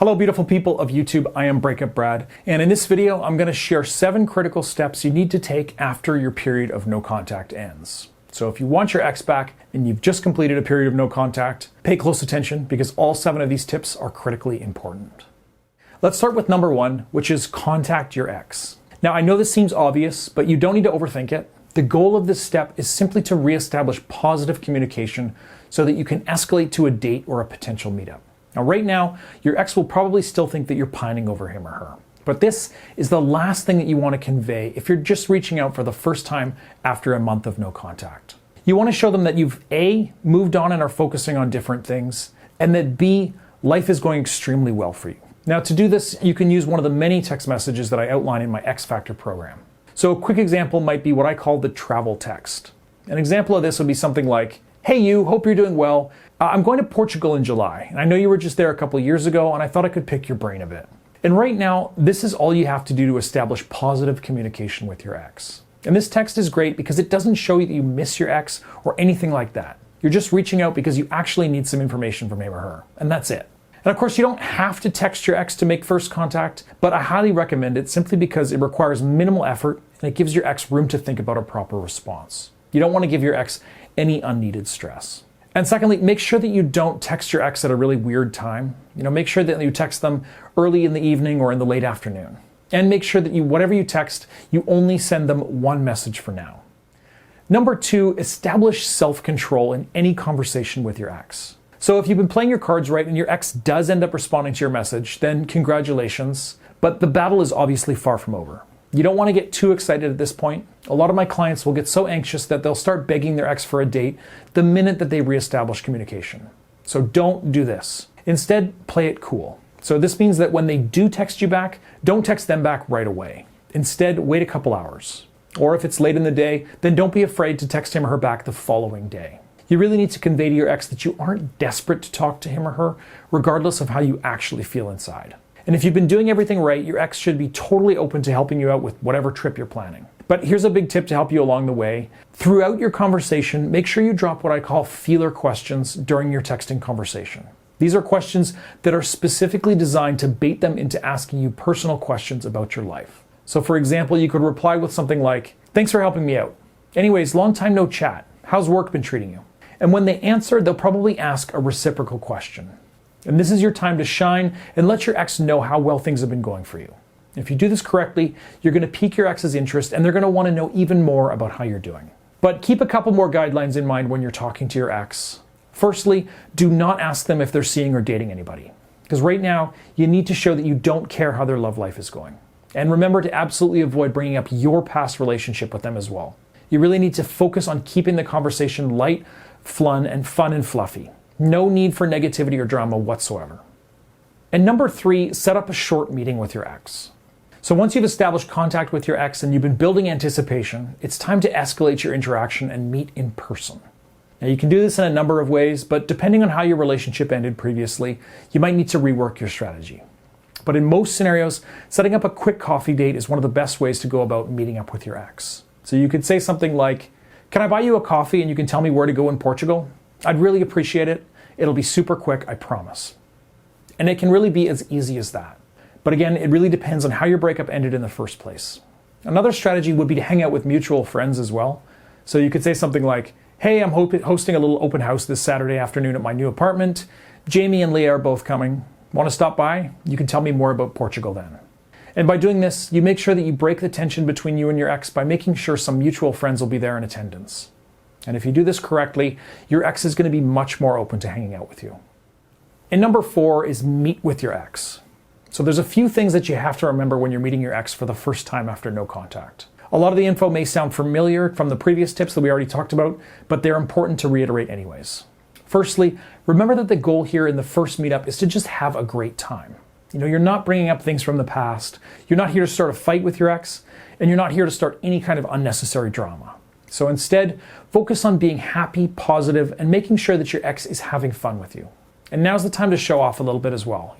Hello beautiful people of YouTube, I am Breakup Brad, and in this video I'm going to share 7 critical steps you need to take after your period of no contact ends. So if you want your ex back and you've just completed a period of no contact, pay close attention because all 7 of these tips are critically important. Let's start with number 1, which is contact your ex. Now I know this seems obvious, but you don't need to overthink it. The goal of this step is simply to reestablish positive communication so that you can escalate to a date or a potential meetup. Now, right now, your ex will probably still think that you're pining over him or her. But this is the last thing that you want to convey if you're just reaching out for the first time after a month of no contact. You want to show them that you've A, moved on and are focusing on different things, and that B, life is going extremely well for you. Now, to do this, you can use one of the many text messages that I outline in my X Factor program. So a quick example might be what I call the travel text. An example of this would be something like, "Hey you, hope you're doing well. I'm going to Portugal in July, and I know you were just there a couple of years ago, and I thought I could pick your brain a bit." And right now, this is all you have to do to establish positive communication with your ex. And this text is great because it doesn't show you that you miss your ex or anything like that. You're just reaching out because you actually need some information from him or her, and that's it. And of course, you don't have to text your ex to make first contact, but I highly recommend it simply because it requires minimal effort and it gives your ex room to think about a proper response. You don't want to give your ex any unneeded stress. And secondly, make sure that you don't text your ex at a really weird time. Make sure that you text them early in the evening or in the late afternoon. And make sure that whatever you text, you only send them one message for now. Number 2, establish self-control in any conversation with your ex. So if you've been playing your cards right and your ex does end up responding to your message, then congratulations. But the battle is obviously far from over. You don't want to get too excited at this point. A lot of my clients will get so anxious that they'll start begging their ex for a date the minute that they reestablish communication. So don't do this. Instead, play it cool. So this means that when they do text you back, don't text them back right away. Instead, wait a couple hours. Or if it's late in the day, then don't be afraid to text him or her back the following day. You really need to convey to your ex that you aren't desperate to talk to him or her, regardless of how you actually feel inside. And if you've been doing everything right, your ex should be totally open to helping you out with whatever trip you're planning. But here's a big tip to help you along the way. Throughout your conversation, make sure you drop what I call feeler questions during your texting conversation. These are questions that are specifically designed to bait them into asking you personal questions about your life. So for example, you could reply with something like, "Thanks for helping me out. Anyways, long time no chat. How's work been treating you?" And when they answer, they'll probably ask a reciprocal question. And this is your time to shine and let your ex know how well things have been going for you. If you do this correctly, you're going to pique your ex's interest and they're going to want to know even more about how you're doing. But keep a couple more guidelines in mind when you're talking to your ex. Firstly, do not ask them if they're seeing or dating anybody. Because right now, you need to show that you don't care how their love life is going. And remember to absolutely avoid bringing up your past relationship with them as well. You really need to focus on keeping the conversation light, fun and fluffy. No need for negativity or drama whatsoever. And number 3, set up a short meeting with your ex. So once you've established contact with your ex and you've been building anticipation, it's time to escalate your interaction and meet in person. Now you can do this in a number of ways, but depending on how your relationship ended previously, you might need to rework your strategy. But in most scenarios, setting up a quick coffee date is one of the best ways to go about meeting up with your ex. So you could say something like, "Can I buy you a coffee and you can tell me where to go in Portugal? I'd really appreciate it. It'll be super quick, I promise." And it can really be as easy as that. But again, it really depends on how your breakup ended in the first place. Another strategy would be to hang out with mutual friends as well. So you could say something like, "Hey, I'm hosting a little open house this Saturday afternoon at my new apartment. Jamie and Leah are both coming. Want to stop by? You can tell me more about Portugal then." And by doing this, you make sure that you break the tension between you and your ex by making sure some mutual friends will be there in attendance. And if you do this correctly, your ex is going to be much more open to hanging out with you. And number 4 is meet with your ex. So there's a few things that you have to remember when you're meeting your ex for the first time after no contact. A lot of the info may sound familiar from the previous tips that we already talked about, but they're important to reiterate anyways. Firstly, remember that the goal here in the first meetup is to just have a great time. You're not bringing up things from the past. You're not here to start a fight with your ex, and you're not here to start any kind of unnecessary drama. So instead, focus on being happy, positive, and making sure that your ex is having fun with you. And now's the time to show off a little bit as well.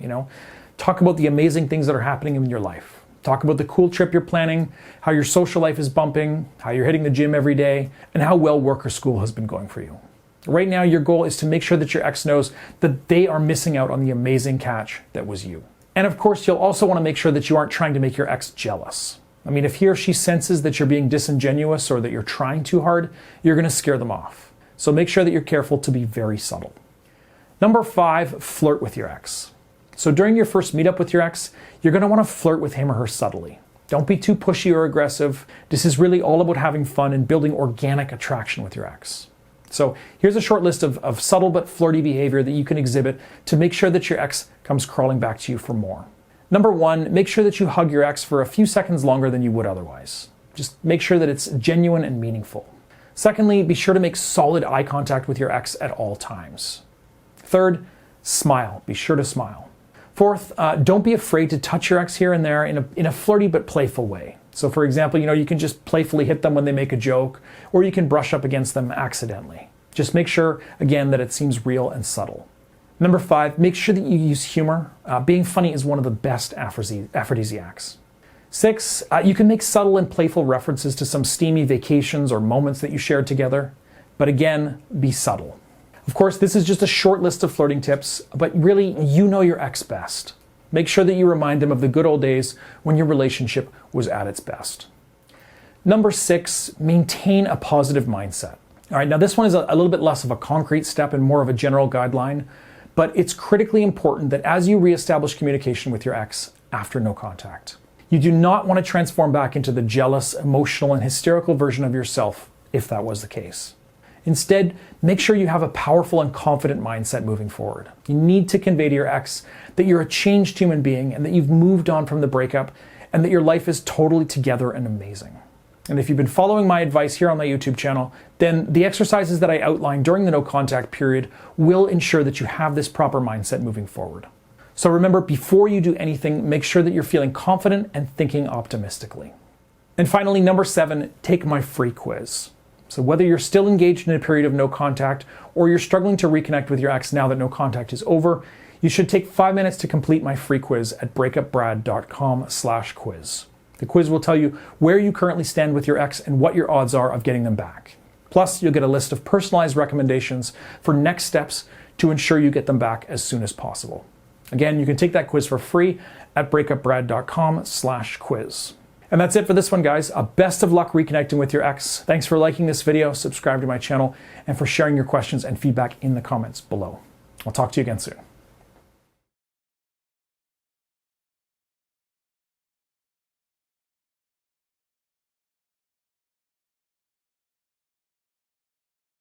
Talk about the amazing things that are happening in your life. Talk about the cool trip you're planning, how your social life is bumping, how you're hitting the gym every day, and how well work or school has been going for you. Right now, your goal is to make sure that your ex knows that they are missing out on the amazing catch that was you. And of course, you'll also want to make sure that you aren't trying to make your ex jealous. I mean, if he or she senses that you're being disingenuous or that you're trying too hard, you're going to scare them off. So make sure that you're careful to be very subtle. Number 5, flirt with your ex. So during your first meetup with your ex, you're going to want to flirt with him or her subtly. Don't be too pushy or aggressive. This is really all about having fun and building organic attraction with your ex. So here's a short list of subtle but flirty behavior that you can exhibit to make sure that your ex comes crawling back to you for more. Number 1, make sure that you hug your ex for a few seconds longer than you would otherwise. Just make sure that it's genuine and meaningful. Secondly, be sure to make solid eye contact with your ex at all times. Third, smile. Be sure to smile. Fourth, don't be afraid to touch your ex here and there in a flirty but playful way. So for example, you can just playfully hit them when they make a joke, or you can brush up against them accidentally. Just make sure, again, that it seems real and subtle. Number 5, make sure that you use humor. Being funny is one of the best aphrodisiacs. 6, you can make subtle and playful references to some steamy vacations or moments that you shared together. But again, be subtle. Of course, this is just a short list of flirting tips, but really, you know your ex best. Make sure that you remind them of the good old days when your relationship was at its best. Number 6, maintain a positive mindset. All right, now this one is a little bit less of a concrete step and more of a general guideline, but it's critically important that as you reestablish communication with your ex after no contact, you do not want to transform back into the jealous, emotional, and hysterical version of yourself if that was the case. Instead, make sure you have a powerful and confident mindset moving forward. You need to convey to your ex that you're a changed human being and that you've moved on from the breakup and that your life is totally together and amazing. And if you've been following my advice here on my YouTube channel, then the exercises that I outlined during the no contact period will ensure that you have this proper mindset moving forward. So remember, before you do anything, make sure that you're feeling confident and thinking optimistically. And finally, number 7, take my free quiz. So whether you're still engaged in a period of no contact or you're struggling to reconnect with your ex now that no contact is over, you should take 5 minutes to complete my free quiz at breakupbrad.com/quiz. The quiz will tell you where you currently stand with your ex and what your odds are of getting them back. Plus, you'll get a list of personalized recommendations for next steps to ensure you get them back as soon as possible. Again, you can take that quiz for free at breakupbrad.com/quiz. And that's it for this one, guys. Best of luck reconnecting with your ex. Thanks for liking this video, subscribe to my channel, and for sharing your questions and feedback in the comments below. I'll talk to you again soon.